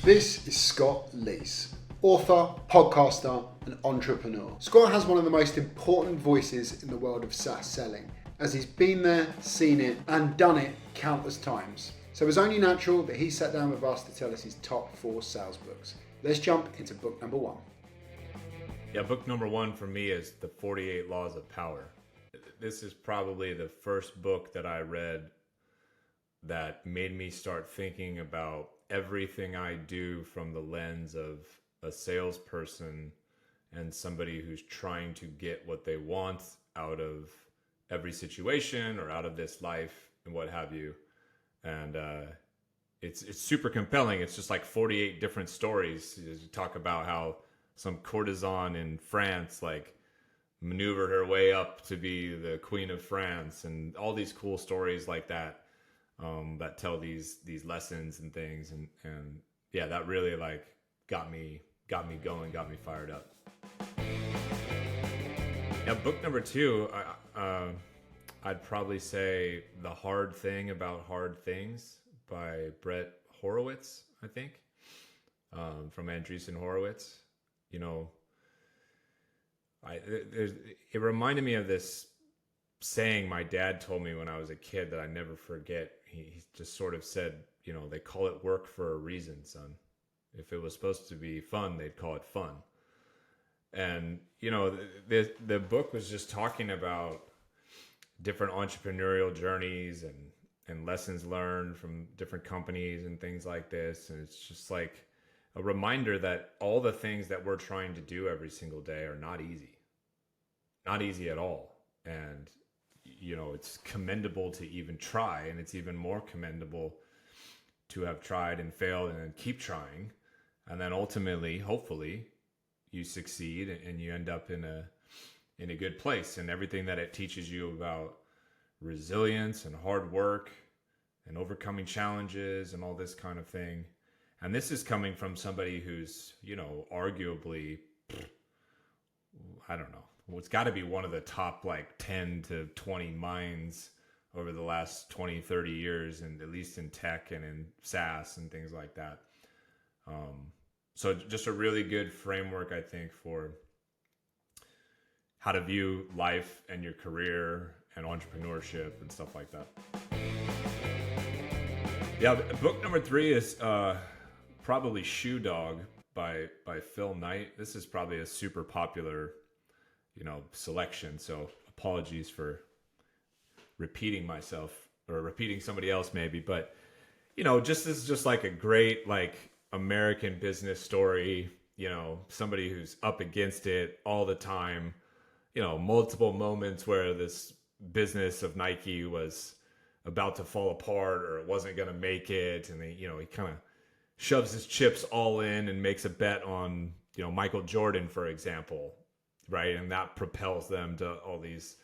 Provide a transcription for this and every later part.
This is Scott Leese, author, podcaster, and entrepreneur. Scott has one of the most important voices in the world of SaaS selling, as he's been there, seen it, and done it countless times. So it was only natural that he sat down with us to tell us his top 4 sales books. Let's jump into book number 1. Yeah, book number 1 for me is The 48 Laws of Power. This is probably the first book that I read that made me start thinking about everything I do from the lens of a salesperson and somebody who's trying to get what they want out of every situation or out of this life and what have you. And it's super compelling. It's just like 48 different stories. You talk about how some courtesan in France like maneuvered her way up to be the Queen of France, and all these cool stories like that. That tell these lessons and things, and yeah, that really like got me going, got me fired up. Yeah, book number 2, I'd probably say The Hard Thing About Hard Things by Brett Horowitz, I think, from Andreessen Horowitz. You know, it reminded me of this saying my dad told me when I was a kid that I never forget. He just sort of said, you know, they call it work for a reason, son. If it was supposed to be fun, they'd call it fun. And, you know, the book was just talking about different entrepreneurial journeys and lessons learned from different companies and things like this. And it's just like a reminder that all the things that we're trying to do every single day are not easy at all. And you know, it's commendable to even try, and it's even more commendable to have tried and failed and then keep trying. And then ultimately, hopefully, you succeed and you end up in a good place. And everything that it teaches you about resilience and hard work and overcoming challenges and all this kind of thing. And this is coming from somebody who's, you know, arguably, I don't know, well, it's got to be one of the top like 10 to 20 minds over the last 20, 30 years, and at least in tech and in SaaS and things like that. So just a really good framework, I think, for how to view life and your career and entrepreneurship and stuff like that. Yeah, book number 3 is probably Shoe Dog by Phil Knight. This is probably a super popular, you know, selection. So apologies for repeating myself or repeating somebody else maybe, but you know, this is just like a great like American business story, you know, somebody who's up against it all the time, you know, multiple moments where this business of Nike was about to fall apart or it wasn't going to make it. And he kind of shoves his chips all in and makes a bet on, you know, Michael Jordan, for example. Right. And that propels them to all these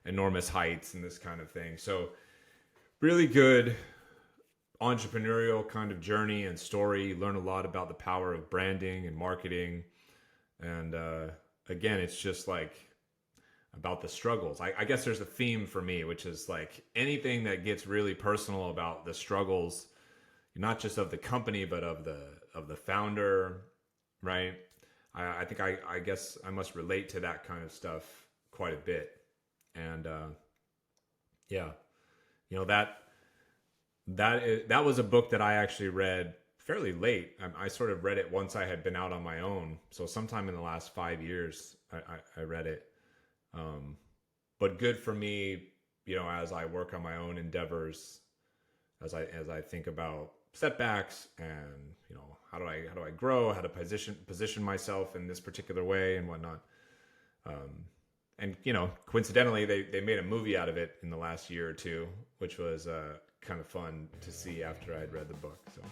enormous heights and this kind of thing. So really good entrepreneurial kind of journey and story. You learn a lot about the power of branding and marketing. And again, it's just like about the struggles. I guess there's a theme for me, which is like anything that gets really personal about the struggles, not just of the company, but of the founder, right? I think I guess I must relate to that kind of stuff quite a bit. And yeah, you know, that was a book that I actually read fairly late. I sort of read it once I had been out on my own. So sometime in the last 5 years, I read it. But good for me, you know, as I work on my own endeavors, as I think about setbacks and, you know, how do I grow, how to position myself in this particular way and whatnot. And, you know, coincidentally, they made a movie out of it in the last year or two, which was kind of fun to see after I had read the book. So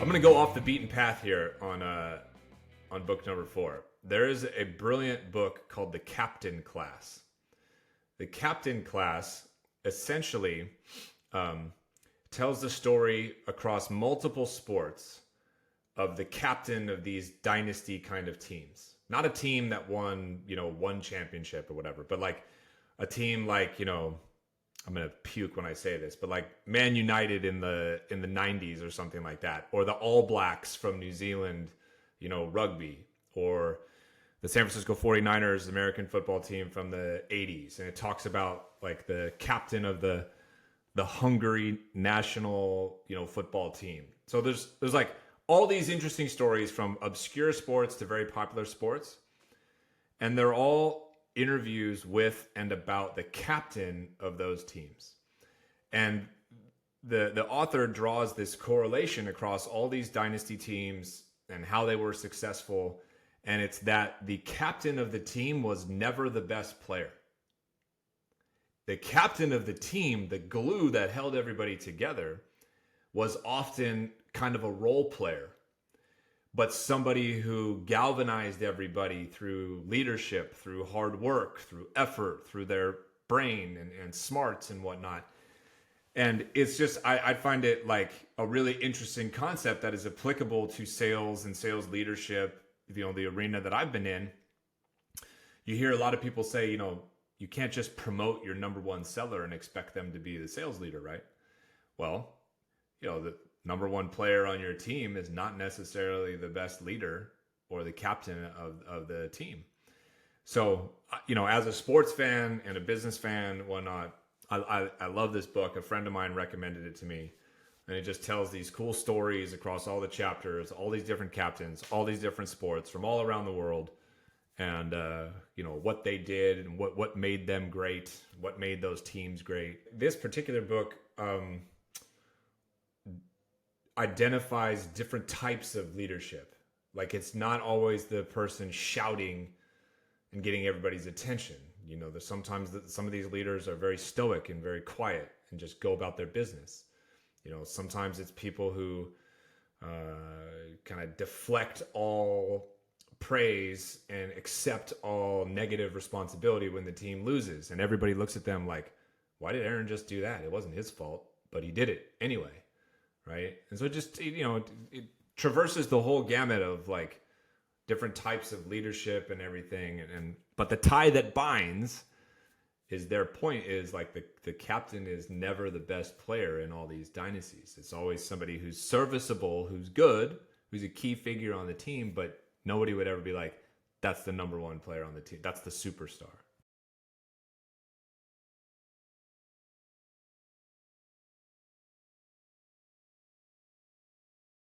I'm going to go off the beaten path here on book number 4. There is a brilliant book called The Captain Class. The Captain Class essentially tells the story across multiple sports of the captain of these dynasty kind of teams. Not a team that won, you know, one championship or whatever, but like a team like, you know, I'm gonna puke when I say this, but like Man United in the 90s or something like that, or the All Blacks from New Zealand, rugby, or the San Francisco 49ers American football team from the 80s, and it talks about like the captain of the Hungary national football team. So there's like all these interesting stories from obscure sports to very popular sports, and they're all interviews with and about the captain of those teams. And the author draws this correlation across all these dynasty teams and how they were successful, and it's that the captain of the team was never the best player. The captain of the team, the glue that held everybody together, was often kind of a role player, but somebody who galvanized everybody through leadership, through hard work, through effort, through their brain and smarts and whatnot. And it's just, I find it like a really interesting concept that is applicable to sales and sales leadership, the arena that I've been in. You hear a lot of people say, you can't just promote your number one seller and expect them to be the sales leader, right? Well, the number one player on your team is not necessarily the best leader or the captain of the team. So, as a sports fan and a business fan, whatnot, I love this book. A friend of mine recommended it to me, and it just tells these cool stories across all the chapters, all these different captains, all these different sports from all around the world, and what they did and what made them great, what made those teams great. This particular book identifies different types of leadership. Like, it's not always the person shouting and getting everybody's attention. There's sometimes some of these leaders are very stoic and very quiet and just go about their business. Sometimes it's people who kind of deflect all praise and accept all negative responsibility when the team loses, and everybody looks at them like, why did Aaron just do that? It wasn't his fault, but he did it anyway, right? And so it just it traverses the whole gamut of like different types of leadership and everything, but the tie that binds is, their point is like the captain is never the best player in all these dynasties. It's always somebody who's serviceable, who's good, who's a key figure on the team, but nobody would ever be like, that's the number one player on the team. That's the superstar.